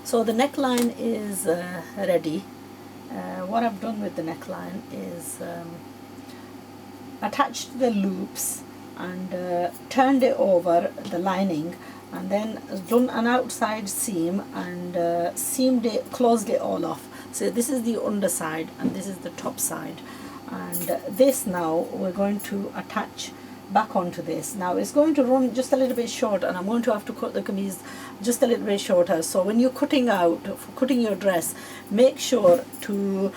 So the neckline is ready. What I've done with the neckline is attached the loops and turned it over the lining, and then done an outside seam and seamed it, closed it all off. So this is the underside and this is the top side, and this now we're going to attach back onto this. Now it's going to run just a little bit short, and I'm going to have to cut the kameez just a little bit shorter. So when you're cutting your dress, make sure to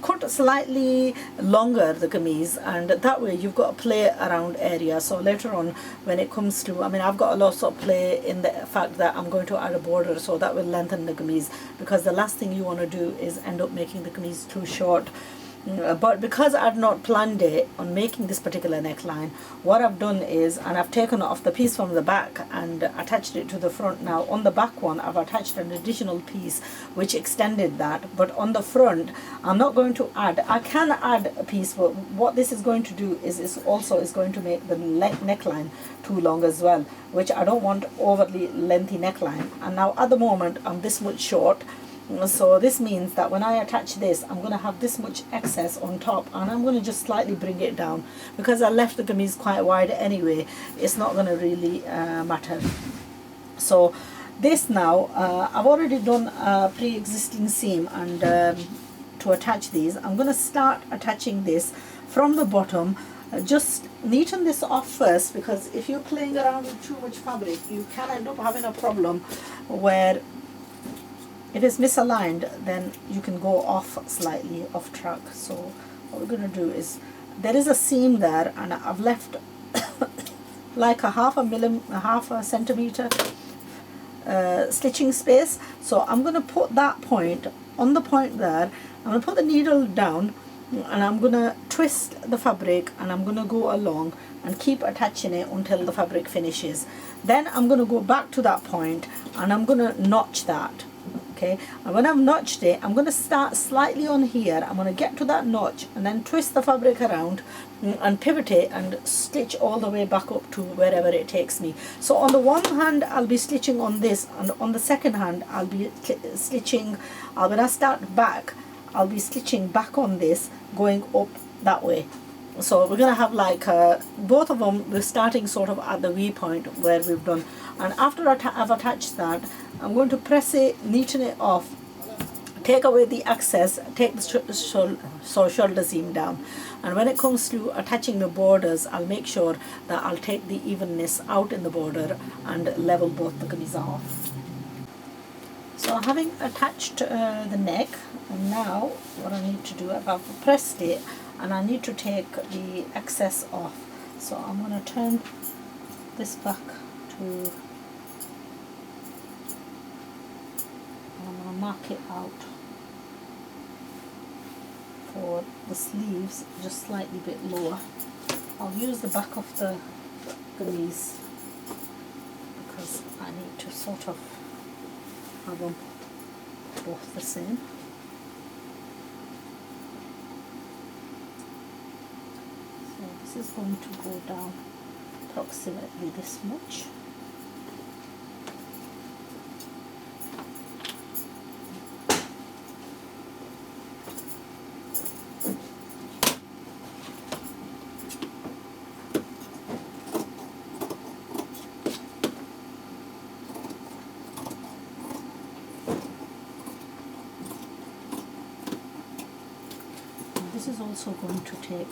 cut slightly longer the kameez, and that way you've got a play around area. So later on when it comes to, I mean, I've got a lot of play in the fact that I'm going to add a border, so that will lengthen the kameez, because the last thing you want to do is end up making the kameez too short. But because I've not planned it on making this particular neckline, what I've done is, and I've taken off the piece from the back and attached it to the front. Now on the back one I've attached an additional piece which extended that, but on the front I'm not going to add. I can add a piece, but what this is going to do is also going to make the neckline too long as well, which I don't want overly lengthy neckline. And now at the moment I'm this much short, so this means that when I attach this, I'm going to have this much excess on top, and I'm going to just slightly bring it down, because I left the kameez quite wide anyway. It's not going to really matter. So this now, I've already done a pre-existing seam, and to attach these, I'm going to start attaching this from the bottom. Just neaten this off first, because if you're playing around with too much fabric, you can end up having a problem where if it's misaligned, then you can go off slightly off track. So what we're going to do is, there is a seam there, and I've left like a half a centimeter stitching space. So I'm going to put that point on the point there. I'm going to put the needle down, and I'm going to twist the fabric, and I'm going to go along and keep attaching it until the fabric finishes. Then I'm going to go back to that point, and I'm going to notch that. Okay, and when I've notched it, I'm going to start slightly on here. I'm going to get to that notch and then twist the fabric around and pivot it and stitch all the way back up to wherever it takes me. So on the one hand I'll be stitching on this, and on the second hand I'll be stitching, when I start back, I'll be stitching back on this, going up that way. So we're going to have like both of them, we're starting sort of at the V point where we've done. And after I've attached that, I'm going to press it, neaten it off, take away the excess, take the shoulder seam down. And when it comes to attaching the borders, I'll make sure that I'll take the evenness out in the border and level both the kameez off. So having attached the neck, and now what I need to do, I've pressed it, and I need to take the excess off. So I'm going to turn this back to, I'm going to mark it out for the sleeves just slightly bit lower. I'll use the back of the kameez because I need to sort of have them both the same. So this is going to go down approximately this much. This is also going to take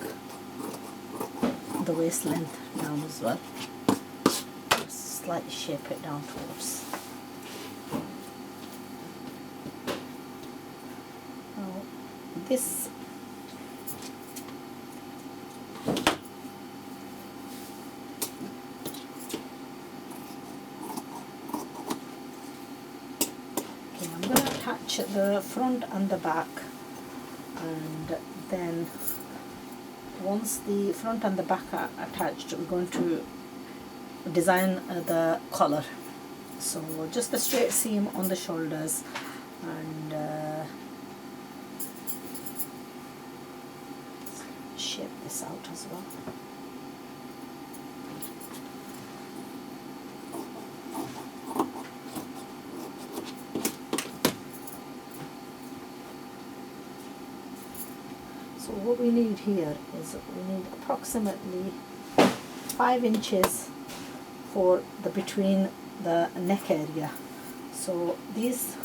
the waist length down as well. Just slightly shape it down towards. Now this I'm going to attach the front and the back, and then once the front and the back are attached, we're going to design the collar. So just a straight seam on the shoulders, and shape this out as well. So what we need here is we need approximately 5 inches for the between the neck area. So these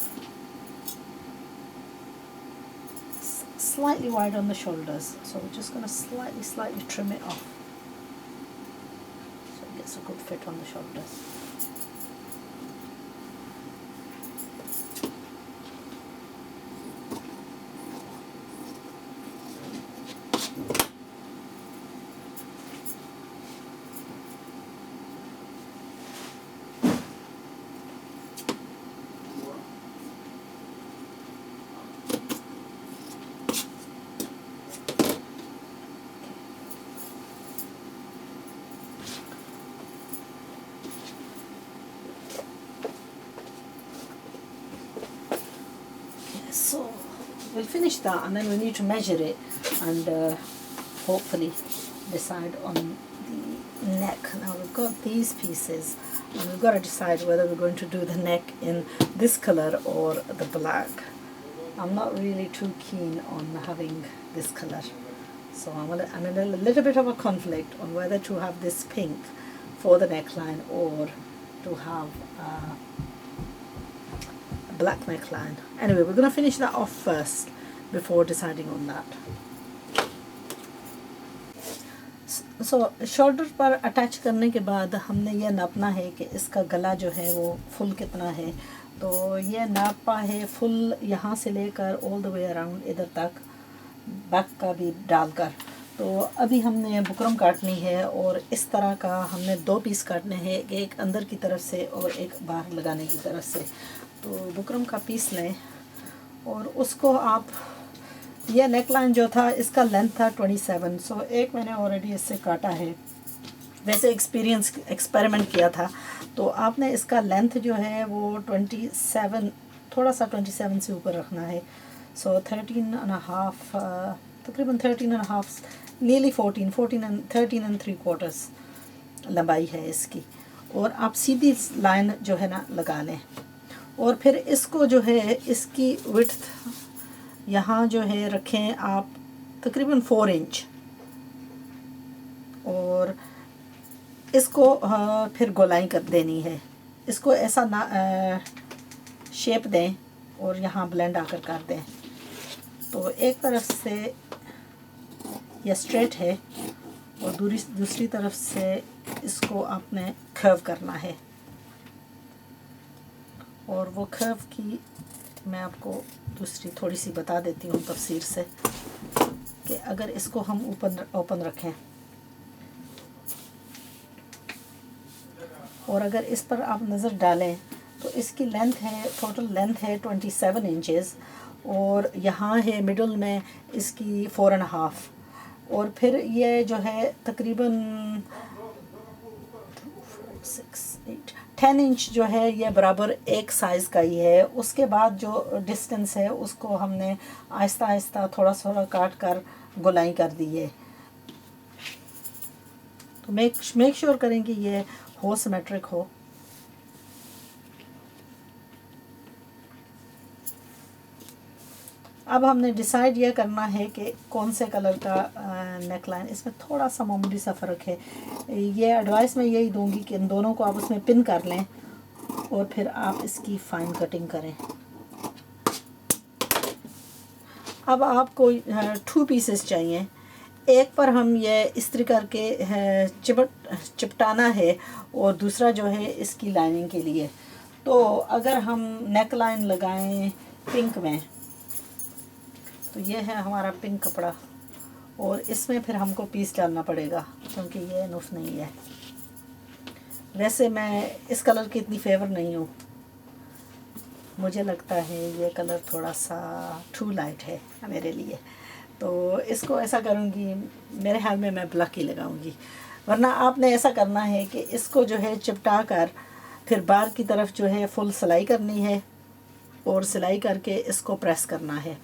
slightly wide on the shoulders, so we're just going to slightly trim it off so it gets a good fit on the shoulders. So we'll finish that, and then we need to measure it and hopefully decide on the neck. Now we've got these pieces and we've got to decide whether we're going to do the neck in this color or the black. I'm not really too keen on having this color, so I'm in a little bit of a conflict on whether to have this pink for the neckline or to have black neckline. Anyway, we're going to finish that off first before deciding on that. So shoulder पर attach करने के बाद हमने ये नापना है कि इसका गला जो है वो फुल कितना है। तो ये नापा है फुल यहाँ से लेकर ऑल द वे अराउंड इधर तक, बैक का भी डालकर। तो अभी हमने बुकरम काटनी है और इस तरह का हमने 2 पीस काटने हैं, एक अंदर की तरफ से और एक बाहर लगाने की तरफ से। तो बुकरम का पीस लें और उसको आप, यह नेकलाइन जो था इसका लेंथ था 27, सो एक मैंने ऑलरेडी इससे काटा है। वैसे एक्सपेरिमेंट किया था, तो आपने इसका लेंथ जो है वो 27, थोड़ा सा 27 से ऊपर रखना है। सो 13.5, तकरीबन 13.5, नियरली 13 and 3/4 लंबाई है इसकी। और आप सीधी लाइन जो है ना लगा लें और फिर इसको जो है इसकी विड्थ यहाँ जो है रखें आप तकरीबन 4 इंच, और इसको फिर गोलाई कर देनी है। इसको ऐसा ना शेप दें और यहाँ ब्लेंड आकर कर दें। तो एक तरफ से यह स्ट्रेट है और दूसरी तरफ से इसको आपने कर्व करना है। और वो कर्व की मैं आपको दूसरी थोड़ी सी बता देती हूँ तफसीर से, कि अगर इसको हम ओपन रखें और अगर इस पर आप नज़र डालें तो इसकी लेंथ है, टोटल लेंथ है 27 इंचेस और यहाँ है मिडल में इसकी 4.5, और फिर ये जो है तकरीबन 10 इंच जो है ये बराबर एक साइज़ का ही है। उसके बाद जो डिस्टेंस है उसको हमने आहिस्ता आहिस्ता थोड़ा काट कर गोलाई कर दी है। तो मेक श्योर करें कि ये हो सिमेट्रिक हो। अब हमने डिसाइड ये करना है कि कौन से कलर का नेकलाइन, इसमें थोड़ा सा मामूली सा फ़र्क है। ये एडवाइस मैं यही दूंगी कि इन दोनों को आप उसमें पिन कर लें और फिर आप इसकी फ़ाइन कटिंग करें। अब आपको 2 पीसेस चाहिए, एक पर हम ये इस्त्री करके चिपटाना है और दूसरा जो है इसकी लाइनिंग के लिए। तो अगर हम नेकलाइन लगाएं पिंक में, तो ये है हमारा पिंक कपड़ा और इसमें फिर हमको पीस डालना पड़ेगा क्योंकि ये नुफ नहीं है। वैसे मैं इस कलर की इतनी फेवर नहीं हूँ, मुझे लगता है ये कलर थोड़ा सा टू लाइट है मेरे लिए। तो इसको ऐसा करूँगी, मेरे ख्याल में मैं ब्लैक ही लगाऊँगी, वरना आपने ऐसा करना है कि इसको जो है चिपटा कर फिर बाहर की तरफ जो है फुल सिलाई करनी है और सिलाई करके इसको प्रेस करना है,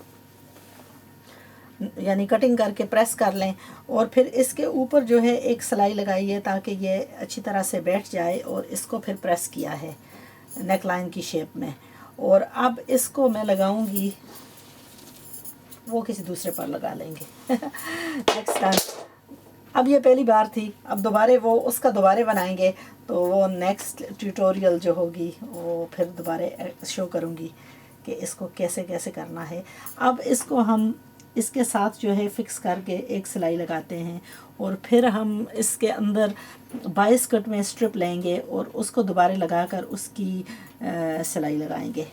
यानी कटिंग करके प्रेस कर लें और फिर इसके ऊपर जो है एक सिलाई लगाइए ताकि ये अच्छी तरह से बैठ जाए और इसको फिर प्रेस किया है नेकलाइन की शेप में। और अब इसको मैं लगाऊंगी वो किसी दूसरे पर लगा लेंगे नेक्स्ट टाइम। अब ये पहली बार थी, अब दोबारा वो उसका दोबारा बनाएंगे, तो वो नेक्स्ट ट्यूटोरियल जो होगी वो फिर दोबारा शो करूँगी कि इसको कैसे कैसे करना है। अब इसको हम इसके साथ जो है फिक्स करके एक सिलाई लगाते हैं और फिर हम इसके अंदर 22 कट में स्ट्रिप लेंगे और उसको दोबारा लगाकर उसकी सिलाई लगाएंगे।